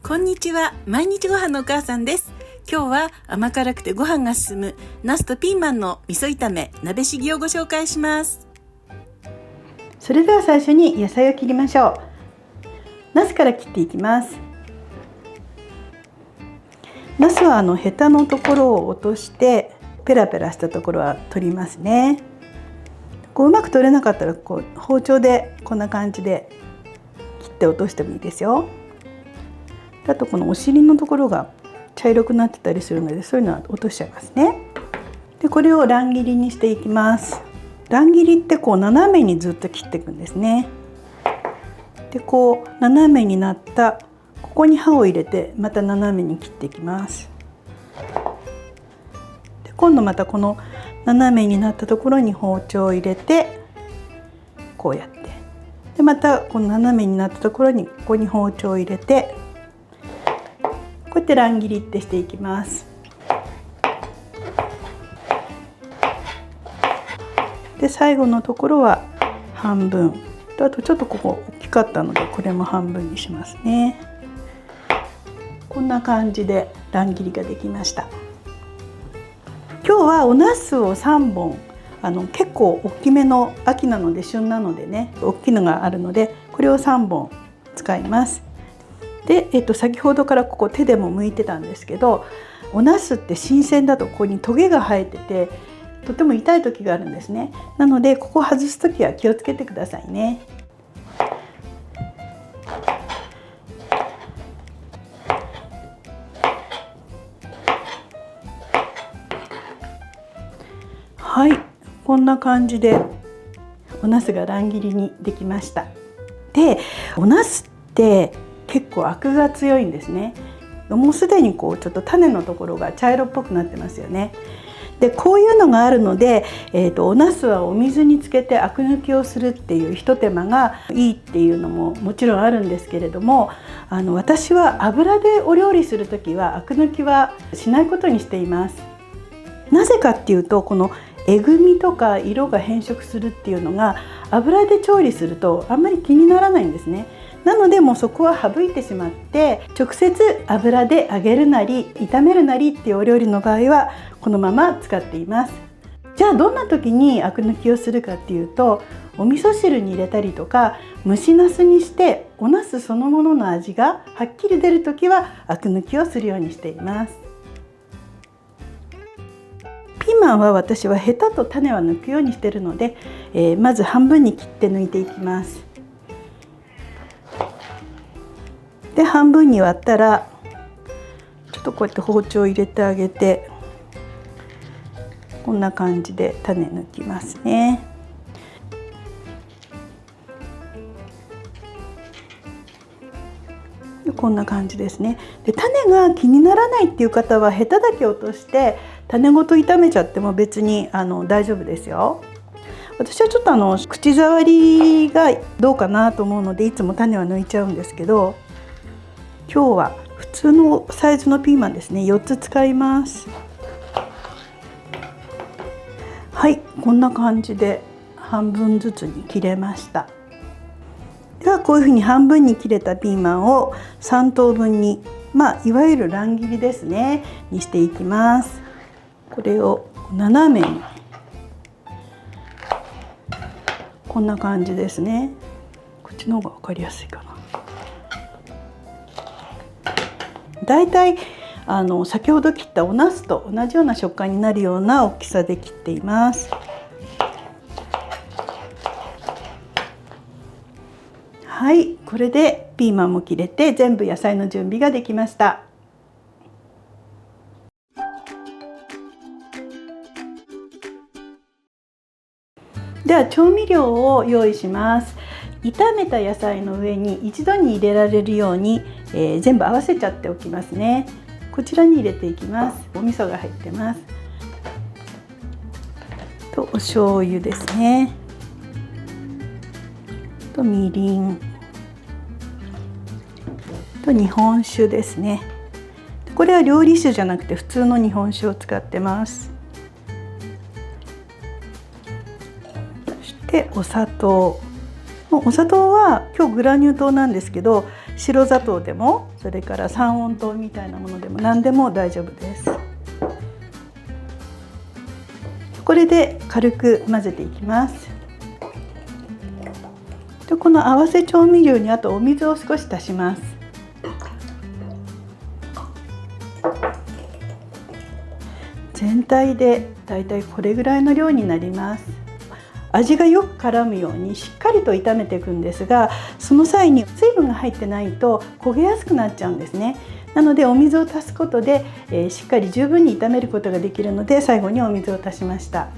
こんにちは。毎日ご飯のお母さんです。今日は甘辛くてご飯が進むナスとピーマンの味噌炒め鍋しぎをご紹介します。それでは最初に野菜を切りましょう。ナスから切っていきます。ナスはヘタのところを落としてペラペラしたところは取りますね。うまく取れなかったら包丁でこんな感じで切って落としてもいいですよ。あとこのお尻のところが茶色くなってたりするので、そういうのは落としちゃいますね。でこれを乱切りにしていきます。乱切りって斜めにずっと切っていくんですね。で斜めになったここに刃を入れてまた斜めに切っていきます。で今度またこの斜めになったところに包丁を入れてこうやって、でまたこの斜めになったところにここに包丁を入れてこうやって乱切りってしていきます。で最後のところは半分、あとちょっとここ大きかったのでこれも半分にしますね。こんな感じで乱切りができました。今日はお茄子を3本結構大きめの、秋なので旬なのでね、大きいのがあるのでこれを3本使います。で、先ほどからここ手でも剥いてたんですけど、お茄子って新鮮だとここにトゲが生えててとても痛い時があるんですね。なのでここを外す時は気をつけてくださいね。はい、こんな感じでお茄子が乱切りにできました。で、お茄子って結構アクが強いんですね。もうすでにちょっと種のところが茶色っぽくなってますよね。でこういうのがあるので、お茄子はお水につけてアク抜きをするっていうひと手間がいいっていうのももちろんあるんですけれども、私は油でお料理する時はアク抜きはしないことにしています。なぜかっていうと、このえぐみとか色が変色するっていうのが油で調理するとあんまり気にならないんですね。なのでもうそこは省いてしまって、直接油で揚げるなり炒めるなりっていうお料理の場合はこのまま使っています。じゃあどんな時にアク抜きをするかっていうと、お味噌汁に入れたりとか蒸しナスにしてお茄子そのものの味がはっきり出る時はアク抜きをするようにしています。ピーマンは私はヘタと種は抜くようにしているので、まず半分に切って抜いていきます。で半分に割ったらちょっとこうやって包丁を入れてあげて、こんな感じで種抜きますね。こんな感じですね。で種が気にならないっていう方はヘタだけ落として種ごと炒めちゃっても別に大丈夫ですよ。私はちょっと口触りがどうかなと思うのでいつも種は抜いちゃうんですけど、今日は普通のサイズのピーマンですね、4つ使います。はい、こんな感じで半分ずつに切れました。ではこういうふうに半分に切れたピーマンを3等分に、いわゆる乱切りですねにしていきます。これを斜めにこんな感じですね。こっちの方が分かりやすいかな。だいたい先ほど切ったお茄子と同じような食感になるような大きさで切っています。はい、これでピーマンも切れて全部野菜の準備ができました。では調味料を用意します。炒めた野菜の上に一度に入れられるように、全部合わせちゃっておきますね。こちらに入れていきます。お味噌が入ってます。とお醤油ですね。とみりん。と日本酒ですね。これは料理酒じゃなくて普通の日本酒を使ってます。そしてお砂糖。お砂糖は今日グラニュー糖なんですけど、白砂糖でも、それから三温糖みたいなものでも何でも大丈夫です。これで軽く混ぜていきます。でこの合わせ調味料にあとお水を少し足します。全体でだいたいこれぐらいの量になります。味がよく絡むようにしっかりと炒めていくんですが、その際に水分が入ってないと焦げやすくなっちゃうんですね。なのでお水を足すことで、しっかり十分に炒めることができるので、最後にお水を足しました。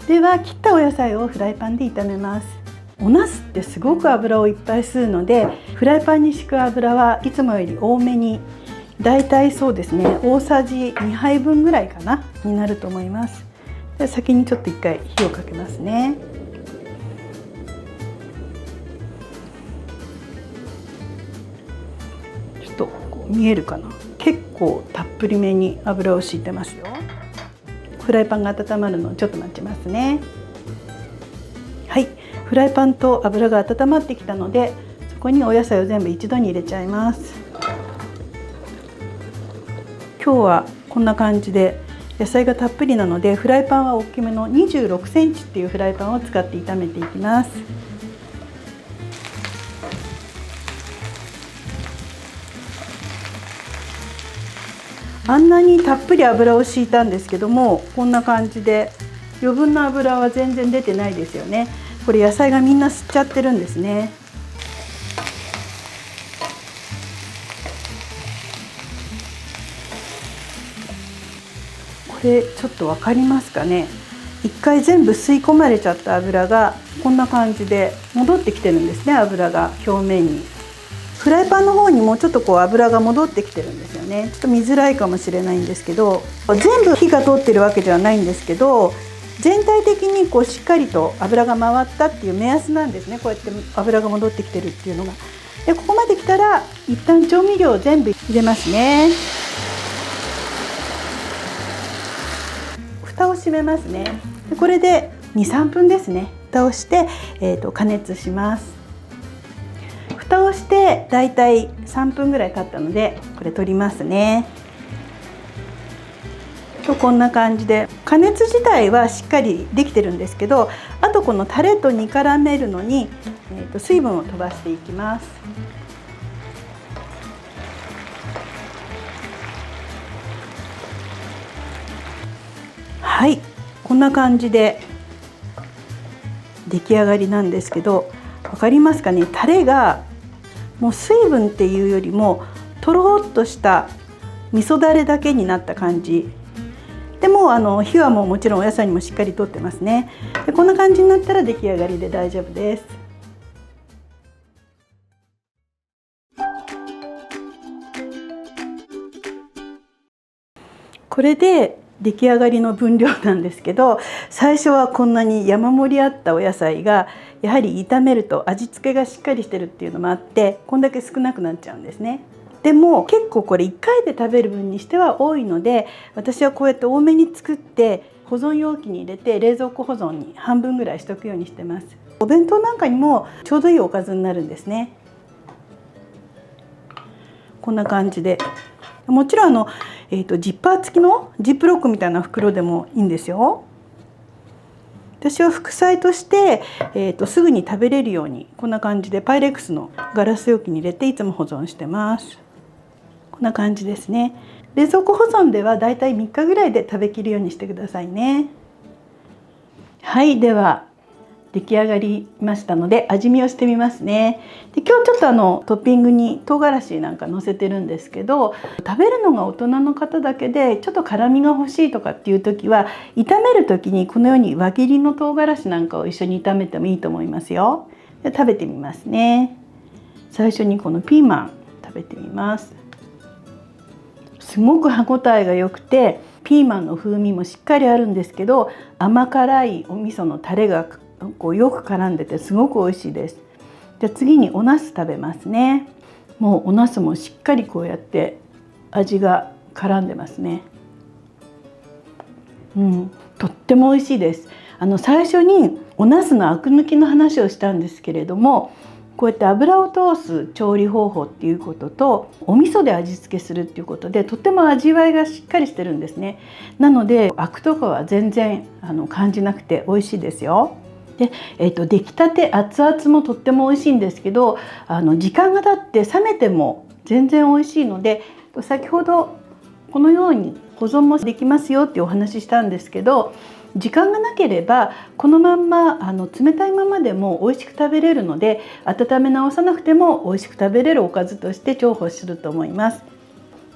では切ったお野菜をフライパンで炒めます。お茄子ってすごく油をいっぱい吸うので、フライパンに敷く油はいつもより多めに、だいたいそうですね、大さじ2杯分ぐらいかなになると思います。で先にちょっと一回火をかけますね。ちょっとこう見えるかな、結構たっぷりめに油を敷いてますよ。フライパンが温まるのをちょっと待ちますね。はい、フライパンと油が温まってきたので、そこにお野菜を全部一度に入れちゃいます。今日はこんな感じで野菜がたっぷりなので、フライパンは大きめの26センチっていうフライパンを使って炒めていきます。あんなにたっぷり油を敷いたんですけども、こんな感じで余分な油は全然出てないですよね。これ野菜がみんな吸っちゃってるんですね。これちょっと分かりますかね。一回全部吸い込まれちゃった油がこんな感じで戻ってきてるんですね。油が表面に、フライパンの方にもちょっとこう油が戻ってきてるんですよね。ちょっと見づらいかもしれないんですけど、全部火が通ってるわけではないんですけど、全体的にこうしっかりと油が回ったっていう目安なんですね。こうやって油が戻ってきてるっていうのが。でここまで来たら一旦調味料を全部入れますね。蓋を閉めますね。でこれで 2,3 分ですね。蓋をして、加熱します。蓋をしてだいたい3分ぐらい経ったので、これ取りますね。こんな感じで加熱自体はしっかりできてるんですけど、あとこのタレと煮絡めるのに、水分を飛ばしていきます。はい、こんな感じで出来上がりなんですけど、分かりますかね。タレがもう水分っていうよりもとろっとした味噌だれだけになった感じでも、火はもちろんお野菜にもしっかり通ってますね。でこんな感じになったら出来上がりで大丈夫です。これで出来上がりの分量なんですけど、最初はこんなに山盛りあったお野菜がやはり炒めると味付けがしっかりしてるっていうのもあって、こんだけ少なくなっちゃうんですね。でも結構これ1回で食べる分にしては多いので、私はこうやって多めに作って保存容器に入れて冷蔵庫保存に半分ぐらいしとくようにしてます。お弁当なんかにもちょうどいいおかずになるんですね。こんな感じで、もちろんジッパー付きのジップロックみたいな袋でもいいんですよ。私は副菜として、すぐに食べれるようにこんな感じでパイレックスのガラス容器に入れていつも保存してます。こんな感じですね。冷蔵庫保存ではだいたい3日ぐらいで食べきるようにしてくださいね。はい、では出来上がりましたので味見をしてみますね。で今日ちょっとトッピングに唐辛子なんか乗せてるんですけど、食べるのが大人の方だけでちょっと辛みが欲しいとかっていう時は、炒める時にこのように輪切りの唐辛子なんかを一緒に炒めてもいいと思いますよ。で食べてみますね。最初にこのピーマン食べてみます。すごく歯ごたえが良くて、ピーマンの風味もしっかりあるんですけど、甘辛いお味噌のタレがこうよく絡んでてすごく美味しいです。じゃあ次にお茄子食べますね。もうお茄子もしっかりこうやって味が絡んでますね。とっても美味しいです。最初にお茄子のアク抜きの話をしたんですけれども、こうやって油を通す調理方法っていうことと、お味噌で味付けするっていうことでとっても味わいがしっかりしてるんですね。なのでアクとかは全然感じなくて美味しいですよ。で、出来たて熱々もとっても美味しいんですけど、時間が経って冷めても全然美味しいので、先ほどこのように保存もできますよっていうお話ししたんですけど、時間がなければこのまんま冷たいままでも美味しく食べれるので、温め直さなくても美味しく食べれるおかずとして重宝すると思います。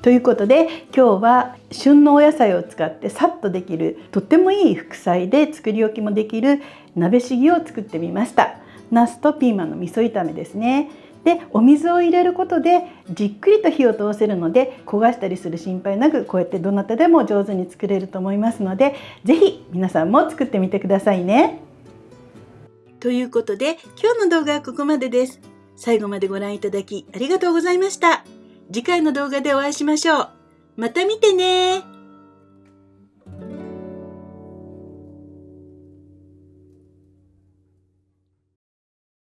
ということで今日は旬のお野菜を使ってさっとできるとってもいい副菜で作り置きもできる鍋しぎを作ってみました。ナスとピーマンの味噌炒めですね。で、お水を入れることでじっくりと火を通せるので、焦がしたりする心配なくこうやってどなたでも上手に作れると思いますので、ぜひ皆さんも作ってみてくださいね。ということで今日の動画はここまでです。最後までご覧いただきありがとうございました。次回の動画でお会いしましょう。また見てね。